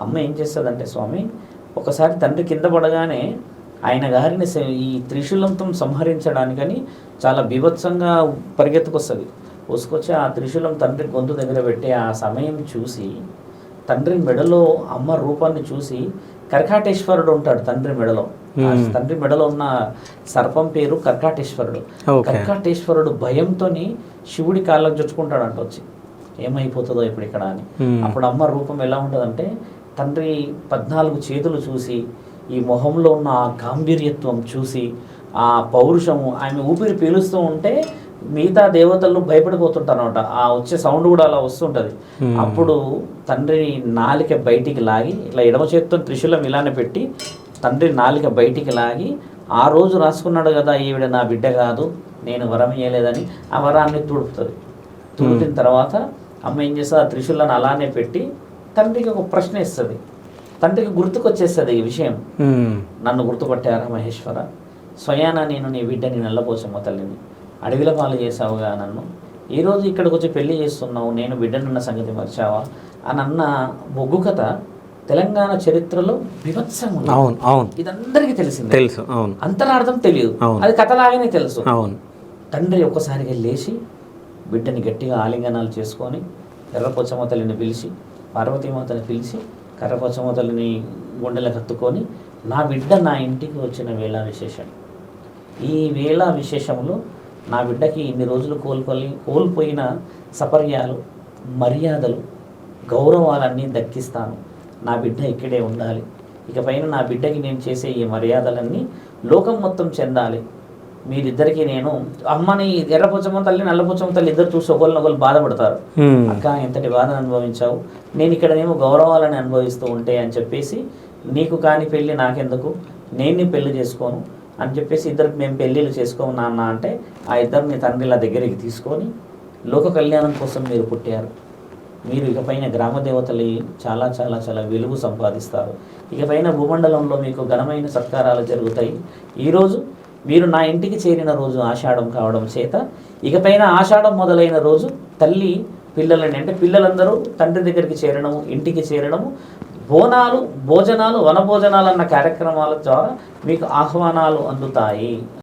అమ్మ ఏం చేస్తుందంటే స్వామి, ఒకసారి తండ్రి కింద పడగానే ఆయన గారిని ఈ త్రిశూలంతో సంహరించడానికని చాలా బీభత్సంగా పరిగెత్తుకొస్తుంది. వసుకొచ్చి ఆ త్రిశూలం తండ్రి గొంతు దగ్గర పెట్టే ఆ సమయం చూసి, తండ్రి మెడలో అమ్మ రూపాన్ని చూసి, కర్కాటేశ్వరుడు ఉంటాడు తండ్రి మెడలో. తండ్రి మెడలో ఉన్న సర్పం పేరు కర్కాటేశ్వరుడు. కర్కాటేశ్వరుడు భయంతో శివుడి కాళ్ళకు చుట్టుకుంటాడంట వచ్చి, ఏమైపోతుందో ఇప్పుడు ఇక్కడ అని. అప్పుడు అమ్మ రూపం ఎలా ఉంటుందంటే, తండ్రి 14 చేతులు చూసి, ఈ మొహంలో ఉన్న ఆ గాంభీర్యత్వం చూసి, ఆ పౌరుషము, ఆమె ఊపిరి పీలుస్తూ ఉంటే మిగతా దేవతలు భయపడిపోతుంటారు అనమాట. ఆ వచ్చే సౌండ్ కూడా అలా వస్తుంటుంది. అప్పుడు తండ్రి నాలిక బయటికి లాగి, ఇట్లా ఎడమ చేతితో త్రిశూలం ఇలానే పెట్టి తండ్రి నాలిక బయటికి లాగి, ఆ రోజు రాసుకున్నాడు కదా ఈవిడ నా బిడ్డ కాదు, నేను వరం ఇయ్యలేదని, ఆ వరాన్ని తుడుపుతుంది. తుడిపిన తర్వాత అమ్మ ఏం చేస్తుంది, ఆ త్రిశూలాన్ని అలానే పెట్టి తండ్రికి ఒక ప్రశ్న ఇస్తుంది. తండ్రికి గుర్తుకొచ్చేస్తుంది ఈ విషయం. నన్ను గుర్తుపట్టారా మహేశ్వర, స్వయాన నేను నీ బిడ్డని నల్లపోచమ్మ తల్లిని, అడవిల పాలు చేసావుగా నన్ను, ఈరోజు ఇక్కడికి వచ్చి పెళ్లి చేస్తున్నావు, నేను బిడ్డనున్న సంగతి మర్చావా అని అన్న బొగ్గు కథ తెలంగాణ చరిత్రలో బీభత్సంగా. అవును అవును, ఇదందరికీ తెలిసింది, తెలుసు. అవును, అంతరార్థం తెలియదు, అది కథలాగానే తెలుసు. అవును. తండ్రి ఒక్కసారిగా లేచి బిడ్డని గట్టిగా ఆలింగనాలు చేసుకొని ఎర్రపోచమ్మ తల్లిని పిలిచి, పార్వతీమాతని పిలిచి కర్రపోచమ్మ తల్లిని గుండెలకు హత్తుకొని, నా బిడ్డ నా ఇంటికి వచ్చిన వేళ విశేషం, ఈ వేళ విశేషంలో నా బిడ్డకి ఇన్ని రోజులు కోల్పోయిన సపర్యాలు, మర్యాదలు, గౌరవాలన్నీ దక్కిస్తాను. నా బిడ్డ ఇక్కడే ఉండాలి. ఇకపైన నా బిడ్డకి నేను చేసే ఈ మర్యాదలన్నీ లోకం మొత్తం చెందాలి. మీరిద్దరికి నేను, అమ్మని ఎర్రపోచమ్మ తల్లి నల్లపోచమ్మ తల్లి ఇద్దరు చూసి ఒకళ్ళు బాధపడతారు. అక్క ఎంతటి బాధను అనుభవించావు, నేను ఇక్కడనేమో గౌరవాలని అనుభవిస్తూ ఉంటే అని చెప్పేసి, నీకు కాని పెళ్ళి నాకెందుకు, నేను పెళ్లి చేసుకోను అని చెప్పేసి, ఇద్దరికి మేము పెళ్ళిళ్ళు చేసుకోము నాన్న అంటే, ఆ ఇద్దరిని తండ్రిల దగ్గరికి తీసుకొని, లోక కళ్యాణం కోసం మీరు పుట్టారు, మీరు ఇకపైన గ్రామ దేవతలు చాలా చాలా చాలా వెలుగు సంపాదిస్తారు, ఇకపైన భూమండలంలో మీకు ఘనమైన సత్కారాలు జరుగుతాయి. ఈరోజు మీరు నా ఇంటికి చేరిన రోజు ఆషాఢం కావడం చేత, ఇకపైన ఆషాఢం మొదలైన రోజు తల్లి పిల్లలని, అంటే పిల్లలందరూ తండ్రి దగ్గరికి చేరడము, ఇంటికి చేరడము, బోనాలు, భోజనాలు, వనభోజనాలు అన్న కార్యక్రమాల ద్వారా మీకు ఆహ్వానాలు అందుతాయి.